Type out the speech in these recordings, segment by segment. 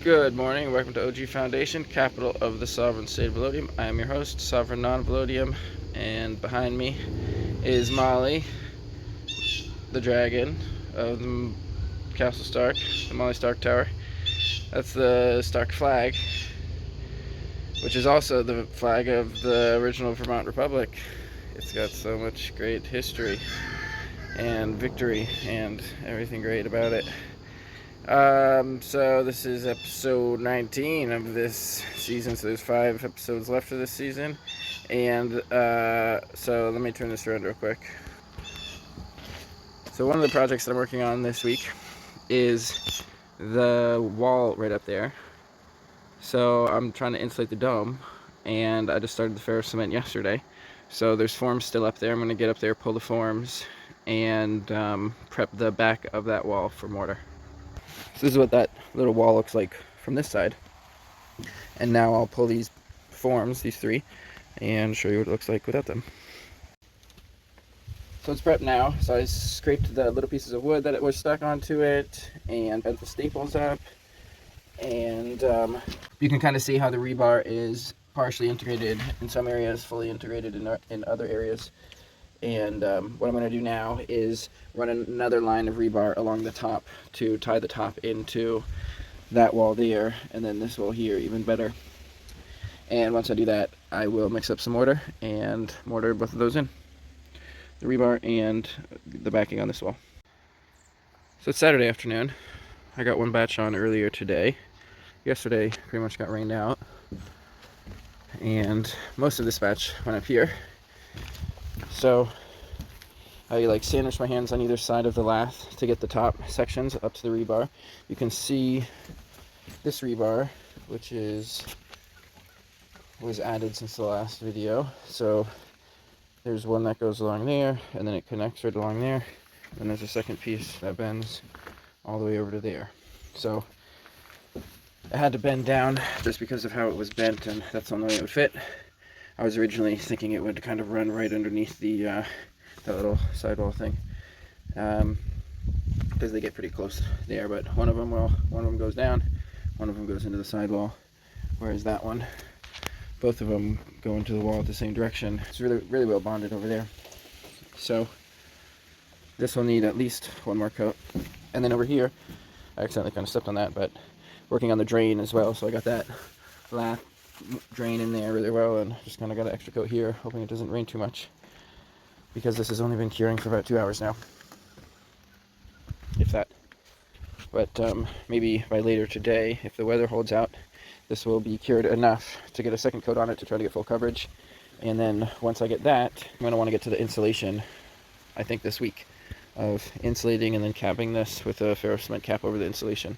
Good morning, welcome to OG Foundation, capital of the sovereign state of Velodium. I am your host, Sovereign Non-Velodium, and behind me is Molly, the dragon of the Castle Stark, the Molly Stark Tower. That's the Stark flag, which is also the flag of the original Vermont Republic. It's got so much great history and victory and everything great about it. So this is episode 19 of this season, so there's 5 episodes left of this season, and so let me turn this around real quick. So one of the projects that I'm working on this week is the wall right up there. So I'm trying to insulate the dome, and I just started the Ferrocement yesterday. So there's forms still up there. I'm going to get up there, pull the forms, and prep the back of that wall for mortar. So this is what that little wall looks like from this side. And now I'll pull these forms, these 3, and show you what it looks like without them. So it's prepped now. So I scraped the little pieces of wood that it was stuck onto it and bent the staples up. And you can kind of see how the rebar is partially integrated in some areas, fully integrated in other areas. And what I'm going to do now is run another line of rebar along the top to tie the top into that wall there, and then this wall here even better. And once I do that, I will mix up some mortar and mortar both of those in, the rebar and the backing on this wall. So it's Saturday afternoon. I got one batch on earlier today. Yesterday pretty much got rained out, and most of this batch went up here. So I sandwich my hands on either side of the lath to get the top sections up to the rebar. You can see this rebar, which was added since the last video. So there's one that goes along there, and then it connects right along there. And there's a second piece that bends all the way over to there. So I had to bend down just because of how it was bent, and that's the only way it would fit. I was originally thinking it would kind of run right underneath that little sidewall thing, because they get pretty close there. But one of them goes down, one of them goes into the sidewall, whereas that one, both of them go into the wall at the same direction. It's really well bonded over there. So this will need at least one more coat. And then over here, I accidentally kind of stepped on that, but working on the drain as well. So I got that lath drain in there really well, and just kind of got an extra coat here, hoping it doesn't rain too much, because this has only been curing for about 2 hours now, if that. But maybe by later today, if the weather holds out, this will be cured enough to get a second coat on it to try to get full coverage. And then once I get that, I'm going to want to get to the insulation, I think this week, of insulating and then capping this with a Ferrocement cap over the insulation.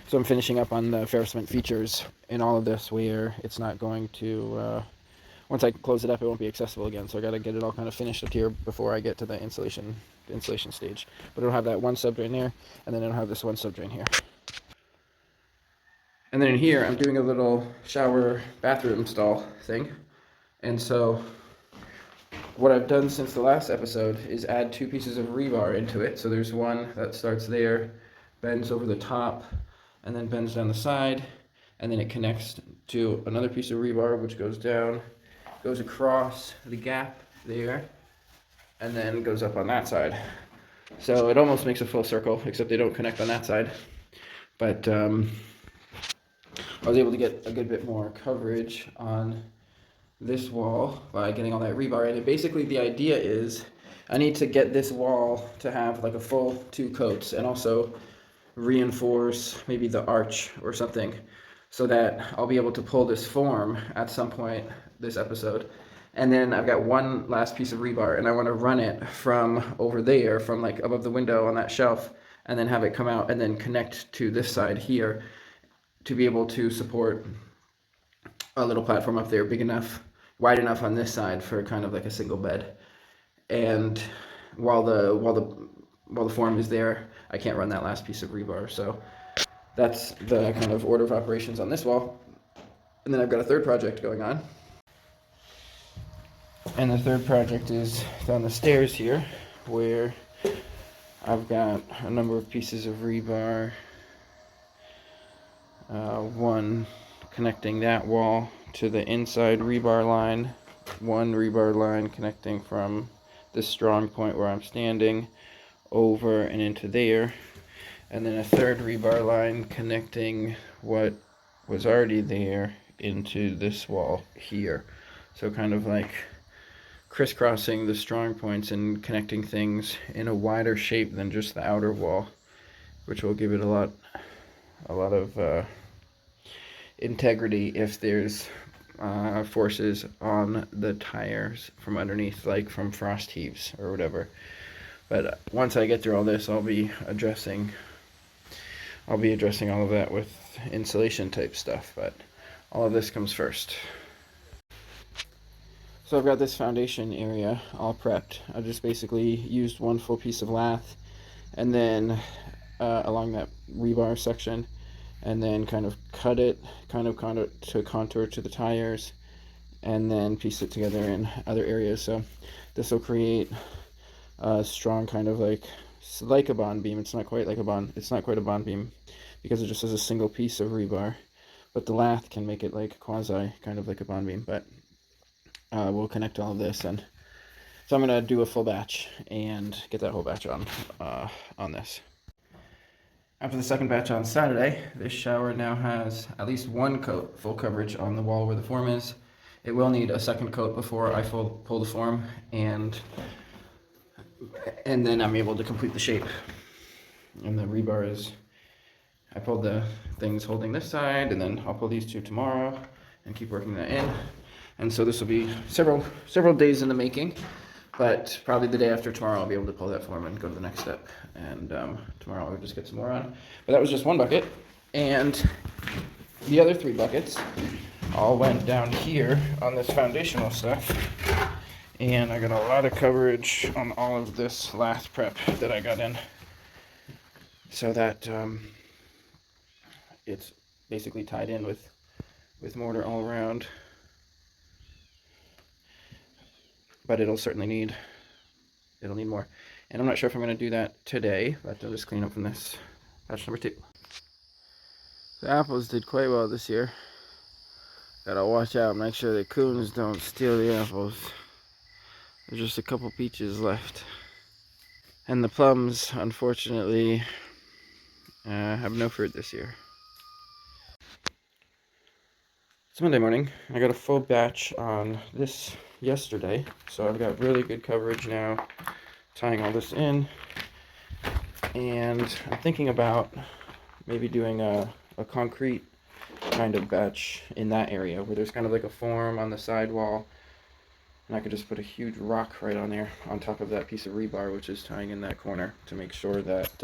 So I'm finishing up on the Ferrocement features in all of this, where it's not going to, once I close it up, it won't be accessible again. So I got to get it all kind of finished up here before I get to the insulation stage. But it'll have that one subdrain there, and then it'll have this one subdrain here. And then in here, I'm doing a little shower bathroom stall thing. And so what I've done since the last episode is add 2 pieces of rebar into it. So there's one that starts there, bends over the top, and then bends down the side, and then it connects to another piece of rebar which goes down, goes across the gap there, and then goes up on that side. So it almost makes a full circle, except they don't connect on that side. But I was able to get a good bit more coverage on this wall by getting all that rebar in. And basically the idea is I need to get this wall to have like a full 2 coats, and also reinforce maybe the arch or something, so that I'll be able to pull this form at some point this episode. And then I've got one last piece of rebar, and I want to run it from over there, from like above the window on that shelf, and then have it come out and then connect to this side here to be able to support a little platform up there, big enough, wide enough on this side for kind of like a single bed. And while the form is there, I can't run that last piece of rebar. So that's the kind of order of operations on this wall. And then I've got a third project going on. And the third project is down the stairs here, where I've got a number of pieces of rebar one connecting that wall to the inside rebar line, one rebar line connecting from this strong point where I'm standing over and into there, and then a third rebar line connecting what was already there into this wall here. So kind of like crisscrossing the strong points and connecting things in a wider shape than just the outer wall, which will give it a lot of integrity if there's forces on the tires from underneath, like from frost heaves or whatever. But once I get through all this, I'll be addressing all of that with insulation type stuff, but all of this comes first. So I've got this foundation area all prepped. I just basically used one full piece of lath, and then along that rebar section, and then kind of cut it to contour to the tires, and then piece it together in other areas. So this will create a strong kind of like a bond beam. It's not quite like a bond. It's not quite a bond beam because it just has a single piece of rebar, but the lath can make it like quasi kind of like a bond beam. But we'll connect all of this, and so I'm gonna do a full batch and get that whole batch on this. After the second batch on Saturday, this shower now has at least one coat full coverage on the wall where the form is. It will need a second coat before I pull the form, and then I'm able to complete the shape. And the rebar is, I pulled the things holding this side, and then I'll pull these two tomorrow and keep working that in. And so this will be several days in the making, but probably the day after tomorrow I'll be able to pull that form and go to the next step. And tomorrow I'll just get some more on. But that was just one bucket, and the other 3 buckets all went down here on this foundational stuff. And I got a lot of coverage on all of this lath prep that I got in, so that it's basically tied in with mortar all around. But it'll need more. And I'm not sure if I'm going to do that today, but I'll just clean up from this batch number 2. The apples did quite well this year. Gotta watch out, make sure the coons don't steal the apples. There's just a couple peaches left. And the plums, unfortunately, have no fruit this year. It's Monday morning. I got a full batch on this yesterday, so I've got really good coverage now, tying all this in. And I'm thinking about maybe doing a concrete kind of batch in that area where there's kind of like a form on the sidewall, and I could just put a huge rock right on there on top of that piece of rebar which is tying in that corner to make sure that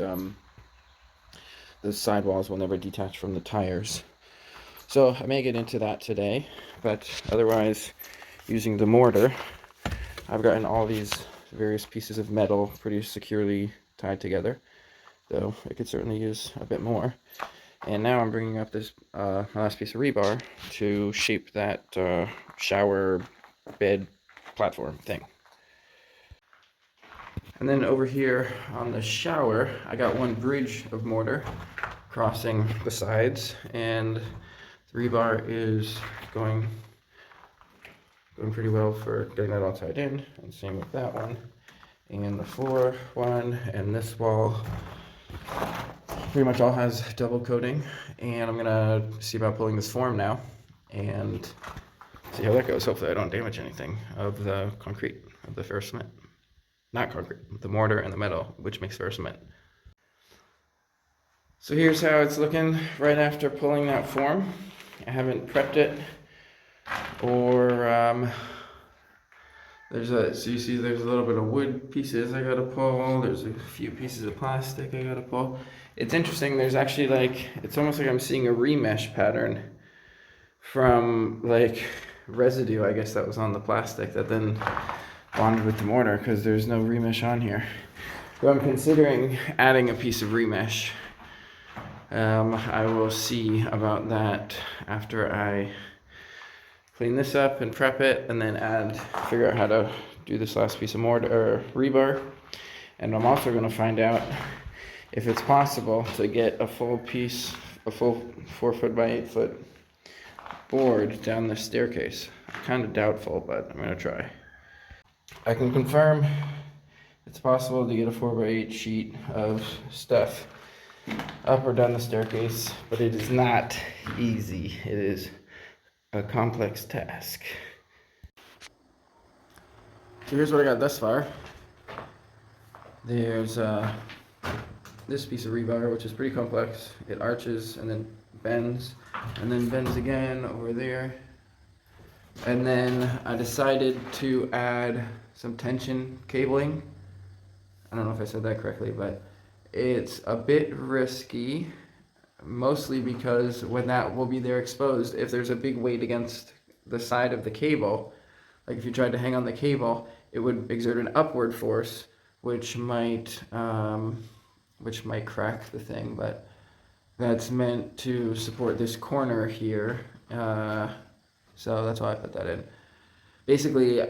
the sidewalls will never detach from the tires. So I may get into that today, but otherwise, using the mortar, I've gotten all these various pieces of metal pretty securely tied together, though it could certainly use a bit more. And now I'm bringing up this my last piece of rebar to shape that shower bed platform thing. And then over here on the shower, I got one bridge of mortar crossing the sides, and the rebar is going pretty well for getting that all tied in, and same with that one, and the floor one, and this wall pretty much all has double coating. And I'm gonna see about pulling this form now and see how that goes. Hopefully I don't damage anything of the concrete, of the Ferrocement. Not concrete, the mortar and the metal, which makes Ferrocement. So here's how it's looking right after pulling that form. I haven't prepped it, or so you see there's a little bit of wood pieces I gotta pull, there's a few pieces of plastic I gotta pull. It's interesting, there's actually it's almost like I'm seeing a remesh pattern from residue, I guess, that was on the plastic that then bonded with the mortar, because there's no remesh on here. So I'm considering adding a piece of remesh. I will see about that after I clean this up and prep it, and then figure out how to do this last piece of mortar or rebar. And I'm also going to find out if it's possible to get a full piece a full 4 foot by 8 foot board down the staircase. I'm kind of doubtful, but I'm gonna try. I can confirm it's possible to get a 4x8 sheet of stuff up or down the staircase, but it is not easy. It is a complex task. So here's what I got thus far. There's this piece of rebar, which is pretty complex. It arches and then bends again over there. And then I decided to add some tension cabling. I don't know if I said that correctly, but it's a bit risky, mostly because when that will be there exposed, if there's a big weight against the side of the cable, like if you tried to hang on the cable, it would exert an upward force, which might crack the thing, but that's meant to support this corner here, so that's why I put that in. Basically,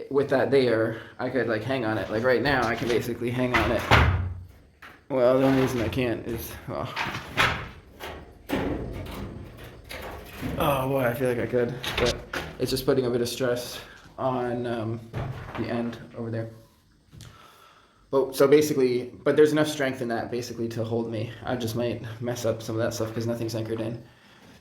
with that there, I could like hang on it. Like right now, I can basically hang on it. Well, the only reason I can't is, well, oh boy, I feel like I could, but it's just putting a bit of stress on the end over there. But so basically, but there's enough strength in that basically to hold me. I just might mess up some of that stuff because nothing's anchored in.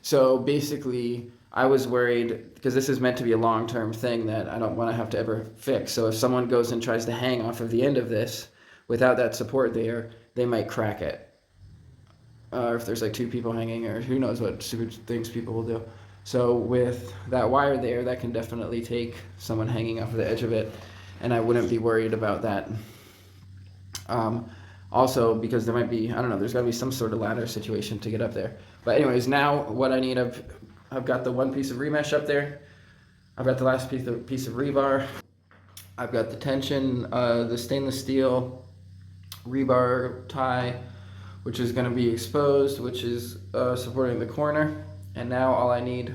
So basically, I was worried because this is meant to be a long-term thing that I don't want to have to ever fix. So if someone goes and tries to hang off of the end of this without that support there, they might crack it. Or if there's like two people hanging, or who knows what stupid things people will do. So with that wire there, that can definitely take someone hanging off of the edge of it, and I wouldn't be worried about that. Also, because there might be, I don't know, there's got to be some sort of ladder situation to get up there. But anyways, now what I need, I've got the one piece of remesh up there. I've got the last piece of rebar. I've got the tension, the stainless steel rebar tie, which is going to be exposed, which is supporting the corner. And now all I need,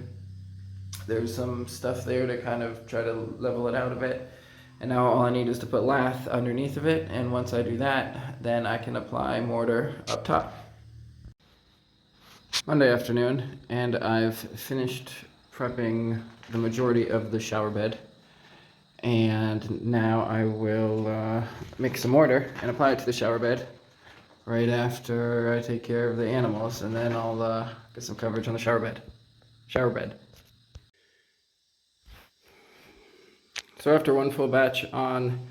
there's some stuff there to kind of try to level it out a bit. And now all I need is to put lath underneath of it, and once I do that, then I can apply mortar up top. Monday afternoon, and I've finished prepping the majority of the shower bed. And now I will mix some mortar and apply it to the shower bed right after I take care of the animals, and then I'll get some coverage on the shower bed. So after one full batch on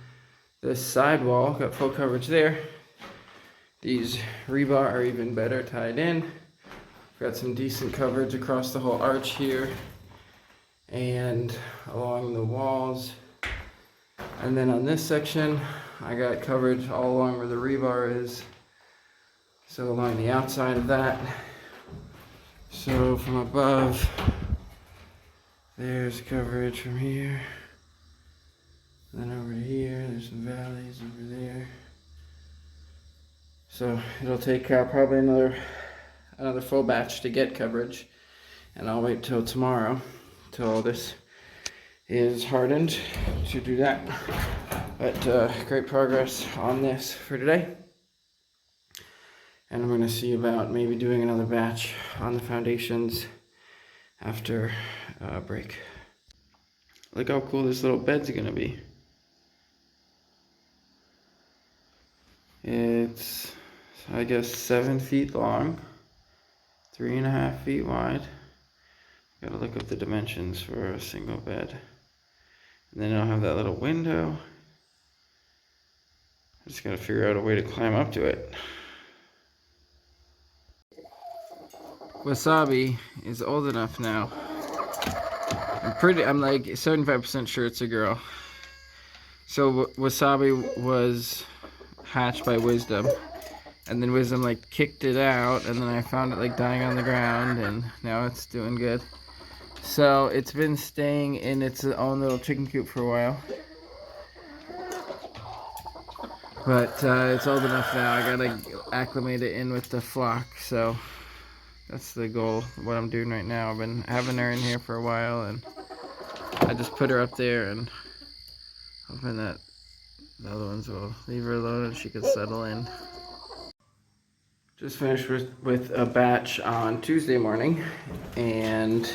this sidewall, got full coverage there. These rebar are even better tied in. Got some decent coverage across the whole arch here and along the walls. And then on this section, I got coverage all along where the rebar is. So along the outside of that. So from above, there's coverage from here. Then over to here, there's some valleys over there. So it'll take probably another full batch to get coverage, and I'll wait till tomorrow till all this is hardened to do that. But great progress on this for today, and I'm going to see about maybe doing another batch on the foundations after break. Look how cool this little bed's going to be. It's, I guess, 7 feet long, 3.5 feet wide. Gotta look up the dimensions for a single bed. And then I'll have that little window. I just gotta figure out a way to climb up to it. Wasabi is old enough now. I'm like 75% sure it's a girl. So Wasabi was hatched by Wisdom, and then Wisdom like kicked it out, and then I found it like dying on the ground, and now it's doing good. So it's been staying in its own little chicken coop for a while, but it's old enough now. I gotta acclimate it in with the flock, so that's the goal, what I'm doing right now. I've been having her in here for a while, and I just put her up there and hoping that the other ones will leave her alone and she can settle in. Just finished with a batch on Tuesday morning, and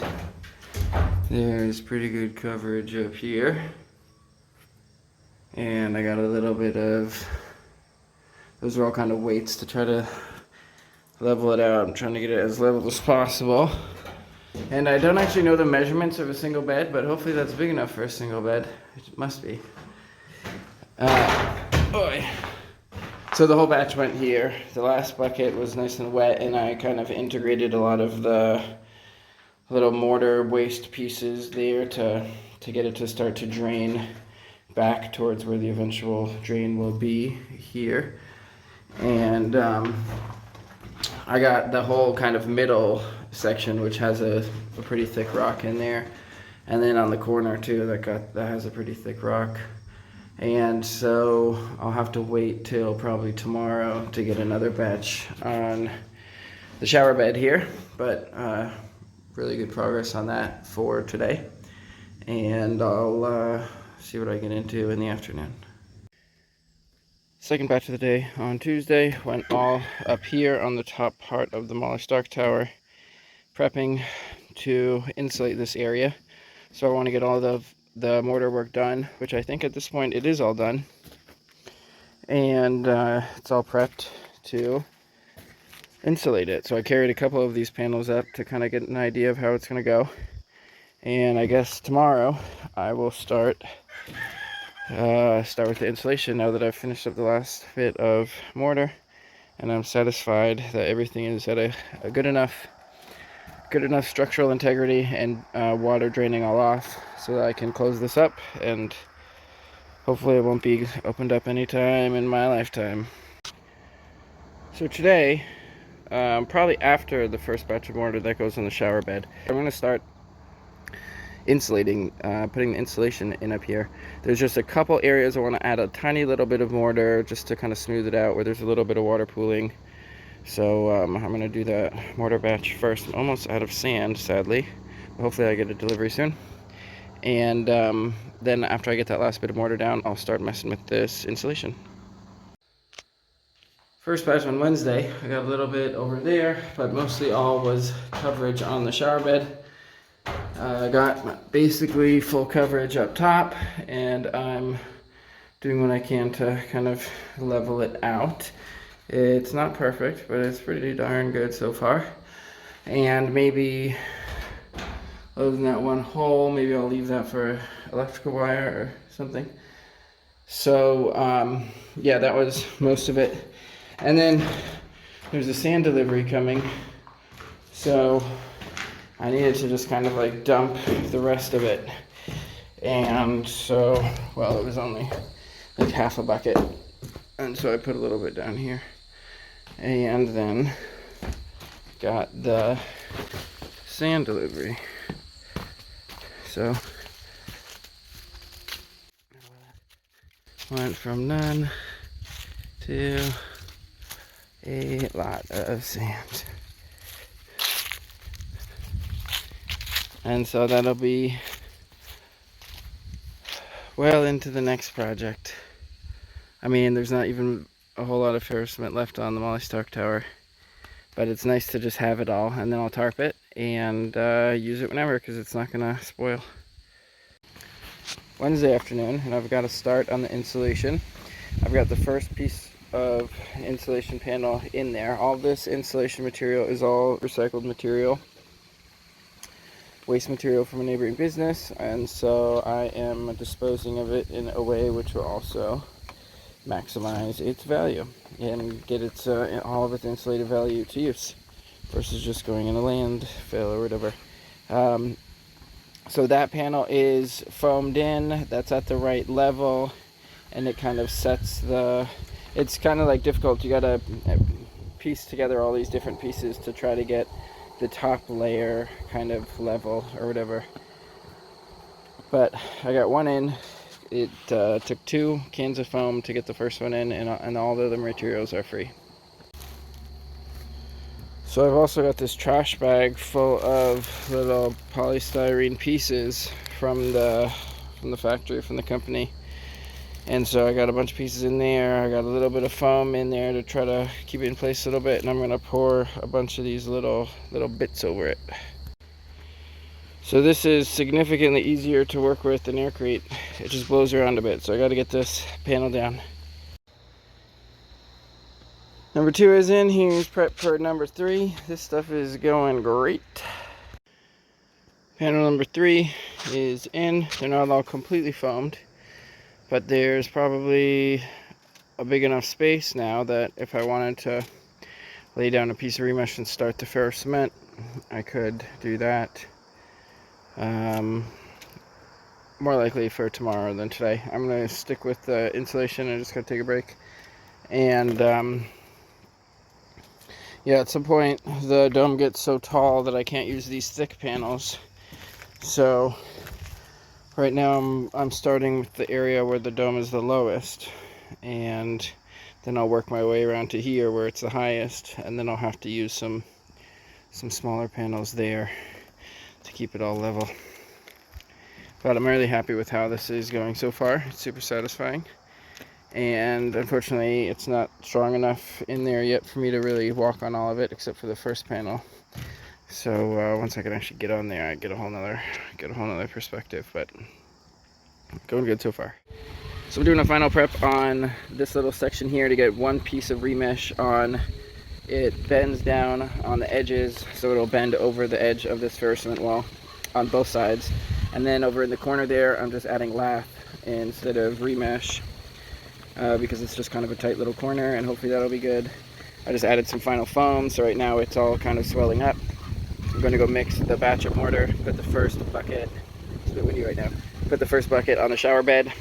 there's pretty good coverage up here. And I got a little bit of, those are all kind of weights to try to level it out. I'm trying to get it as level as possible. And I don't actually know the measurements of a single bed, but hopefully that's big enough for a single bed. It must be. Boy. So the whole batch went here. The last bucket was nice and wet, and I kind of integrated a lot of the little mortar waste pieces there to get it to start to drain back towards where the eventual drain will be here. And I got the whole kind of middle section, which has a pretty thick rock in there, and then on the corner too, that has a pretty thick rock. And so I'll have to wait till probably tomorrow to get another batch on the shower bed here, but really good progress on that for today. And I'll see what I get into in the afternoon. Second batch of the day on Tuesday went all up here on the top part of the Molly Stark Tower, prepping to insulate this area. So I want to get all the mortar work done, which I think at this point it is all done, and it's all prepped to insulate it. So I carried a couple of these panels up to kind of get an idea of how it's going to go, and I guess tomorrow I will start with the insulation now that I've finished up the last bit of mortar, and I'm satisfied that everything is at a good enough structural integrity and water draining all off, so that I can close this up, and hopefully it won't be opened up anytime in my lifetime. So today, probably after the first batch of mortar that goes on the shower bed, I'm going to start insulating, putting the insulation in up here. There's just a couple areas I want to add a tiny little bit of mortar just to kind of smooth it out where there's a little bit of water pooling. So I'm going to do that mortar batch first. I'm almost out of sand, sadly. Hopefully I get a delivery soon. And then after I get that last bit of mortar down, I'll start messing with this insulation. First batch on Wednesday, I got a little bit over there, but mostly all was coverage on the shower bed. I got basically full coverage up top, and I'm doing what I can to kind of level it out. It's not perfect, but it's pretty darn good so far. And maybe, other than that one hole, maybe I'll leave that for electrical wire or something. So, yeah, that was most of it. And then there's a sand delivery coming. So I needed to just kind of like dump the rest of it. And so, well, it was only like half a bucket. And so I put a little bit down here. And then got the sand delivery. So went from none to a lot of sand. And so that'll be well into the next project. I mean, there's not even a whole lot of Ferrocement left on the Molly Stark Tower, but it's nice to just have it all, and then I'll tarp it and use it whenever, because it's not gonna spoil. Wednesday afternoon, and I've got to start on the insulation. I've got the first piece of insulation panel in there. All this insulation material is all recycled material, waste material from a neighboring business, and so I am disposing of it in a way which will also maximize its value and get its all of its insulated value to use versus just going in a landfill or whatever. So that panel is foamed in, that's at the right level, and it kind of sets it's kind of like difficult. You gotta piece together all these different pieces to try to get the top layer kind of level or whatever. But I got one in. It took 2 cans of foam to get the first one in, and all the other materials are free. So I've also got this trash bag full of little polystyrene pieces from the factory, from the company. And so I got a bunch of pieces in there. I got a little bit of foam in there to try to keep it in place a little bit, and I'm gonna pour a bunch of these little bits over it. So this is significantly easier to work with than aircrete. It just blows around a bit, so I got to get this panel down. Number 2 is in. Here's prep for number 3. This stuff is going great. Panel number 3 is in. They're not all completely foamed, but there's probably a big enough space now that if I wanted to lay down a piece of remesh and start the Ferrocement, I could do that. More likely for tomorrow than today. I'm going to stick with the insulation. I'm just going to take a break. And yeah, at some point the dome gets so tall that I can't use these thick panels. So right now I'm starting with the area where the dome is the lowest, and then I'll work my way around to here where it's the highest, and then I'll have to use some smaller panels there to keep it all level. But I'm really happy with how this is going so far. It's super satisfying. And unfortunately, it's not strong enough in there yet for me to really walk on all of it, except for the first panel. So once I can actually get on there, I get a whole nother perspective. But going good so far. So we're doing a final prep on this little section here to get one piece of remesh on. It bends down on the edges, so it'll bend over the edge of this Ferrocement wall on both sides. And then over in the corner there, I'm just adding lath instead of remesh because it's just kind of a tight little corner, and hopefully that'll be good. I just added some final foam, so right now it's all kind of swelling up. I'm going to go mix the batch of mortar, put the first bucket, it's a bit windy right now, put the first bucket on the shower bed,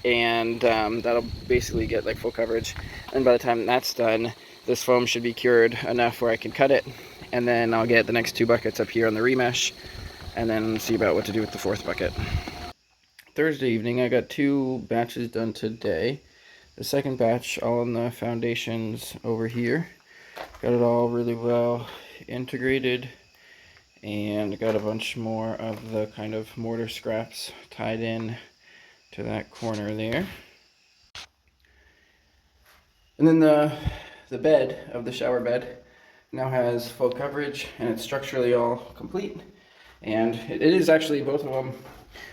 and that'll basically get like full coverage. And by the time that's done, this foam should be cured enough where I can cut it, and then I'll get the next 2 buckets up here on the remesh, and then see about what to do with the 4th bucket. Thursday evening, I got 2 batches done today. The second batch, all on the foundations over here. Got it all really well integrated, and got a bunch more of the kind of mortar scraps tied in to that corner there. And then the bed of the shower bed now has full coverage, and it's structurally all complete. And it is actually both of them,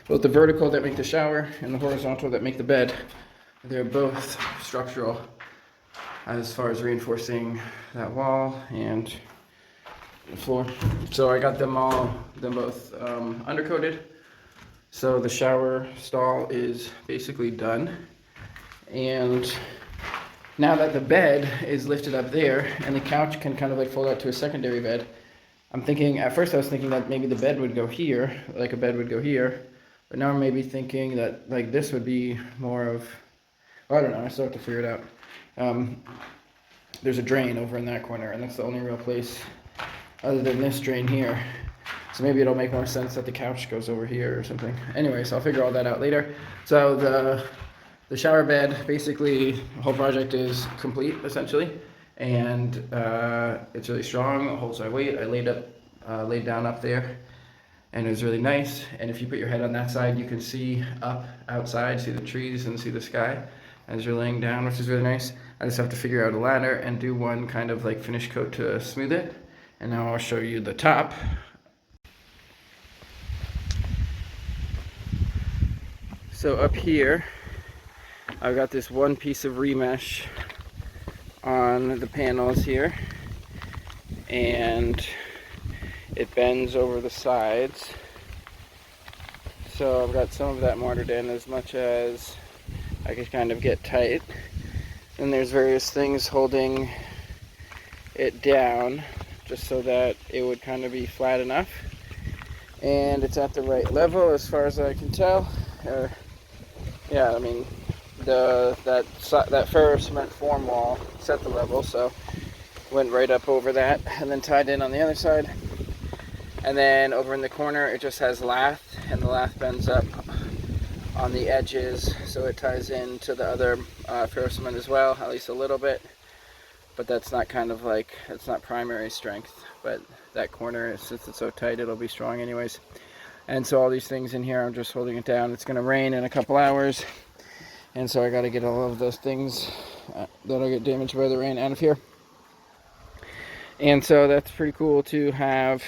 both the vertical that make the shower and the horizontal that make the bed, they're both structural as far as reinforcing that wall and the floor. So I got them both undercoated. So the shower stall is basically done. And now that the bed is lifted up there and the couch can kind of like fold out to a secondary bed, I'm thinking, at first I was thinking that maybe the bed would go here, like a bed would go here, but now I'm maybe thinking that like this would be more of, well, I don't know, I still have to figure it out. There's a drain over in that corner, and that's the only real place other than this drain here. So maybe it'll make more sense that the couch goes over here or something. Anyways, I'll figure all that out later. So the shower bed, basically, the whole project is complete, essentially. And it's really strong, it holds my weight. I laid down up there, and it was really nice. And if you put your head on that side, you can see up outside, see the trees and see the sky as you're laying down, which is really nice. I just have to figure out a ladder and do one kind of like finish coat to smooth it. And now I'll show you the top. So up here, I've got this one piece of remesh on the panels here, and it bends over the sides. So I've got some of that mortared in as much as I could kind of get tight. Then there's various things holding it down just so that it would kind of be flat enough. And it's at the right level as far as I can tell. Yeah, I mean, that Ferrocement form wall set the level, so went right up over that, and then tied in on the other side. And then over in the corner, it just has lath, and the lath bends up on the edges, so it ties into the other Ferrocement as well, at least a little bit. But that's not kind of like, it's not primary strength, but that corner, since it's so tight, it'll be strong anyways. And so all these things in here, I'm just holding it down. It's gonna rain in a couple hours, And so I got to get all of those things that'll get damaged by the rain out of here. And so that's pretty cool to have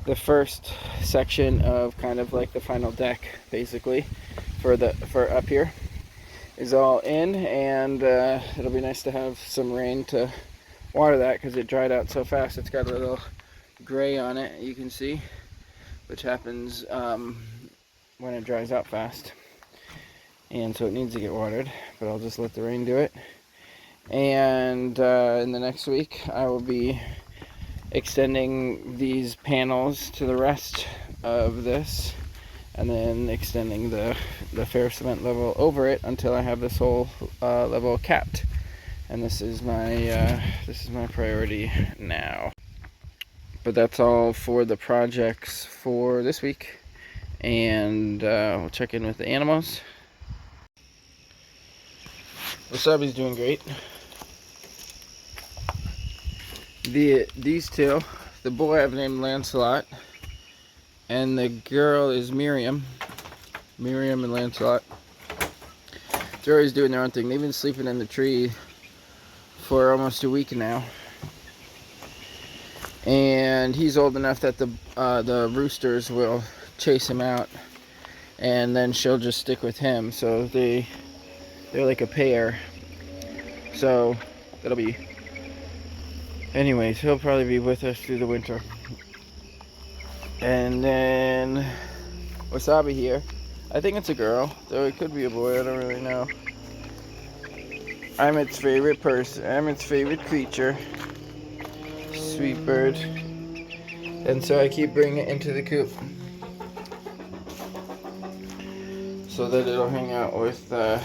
the first section of kind of like the final deck, basically, for up here is all in, and it'll be nice to have some rain to water that because it dried out so fast. It's got a little gray on it, you can see, which happens when it dries out fast, and so it needs to get watered, but I'll just let the rain do it. And in the next week I will be extending these panels to the rest of this, and then extending the Ferrocement level over it until I have this whole level capped. And this is my priority now. But that's all for the projects for this week, and we'll check in with the animals. Wasabi's doing great. These two, the boy I've named Lancelot, and the girl is Miriam and Lancelot. They're always doing their own thing. They've been sleeping in the tree for almost a week now, and he's old enough that the roosters will chase him out, and then she'll just stick with him. So they're like a pair. So that'll be. Anyways, he'll probably be with us through the winter. And then Wasabi here. I think it's a girl, though it could be a boy, I don't really know. I'm its favorite person. I'm its favorite creature. Sweet bird. And so I keep bringing it into the coop so that it'll hang out with the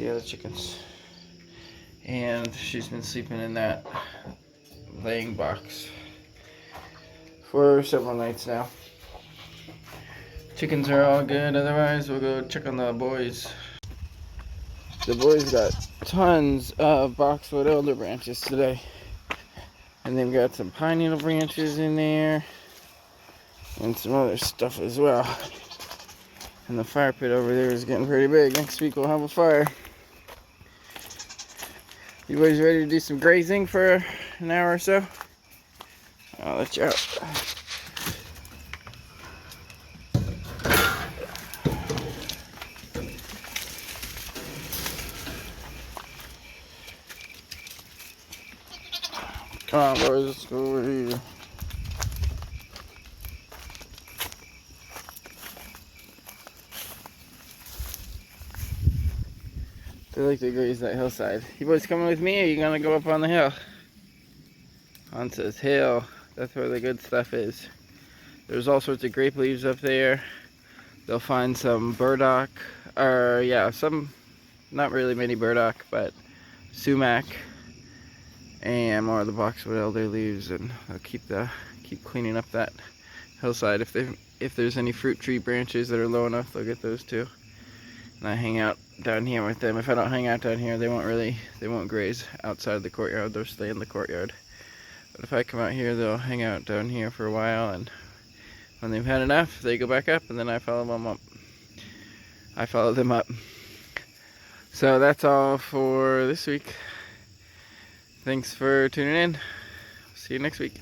other chickens. And she's been sleeping in that laying box for several nights now. Chickens are all good, otherwise we'll go check on the boys. The boys got tons of boxwood elder branches today. And they've got some pine needle branches in there and some other stuff as well. And the fire pit over there is getting pretty big. Next week we'll have a fire. You boys ready to do some grazing for an hour or so? I'll let you out. Come on, boys, let's go over here. They like to graze that hillside. You boys coming with me, or are you gonna go up on the hill? Onto this hill. That's where the good stuff is. There's all sorts of grape leaves up there. They'll find some burdock, or yeah, some, not really many burdock, but sumac, and more of the boxwood elder leaves, and they'll keep cleaning up that hillside. If there's any fruit tree branches that are low enough, they'll get those too. And I hang out down here with them. If I don't hang out down here, they won't graze outside the courtyard. They'll stay in the courtyard. But if I come out here, they'll hang out down here for a while, and when they've had enough, they go back up, and then I follow them up. So that's all for this week. Thanks for tuning in. See you next week.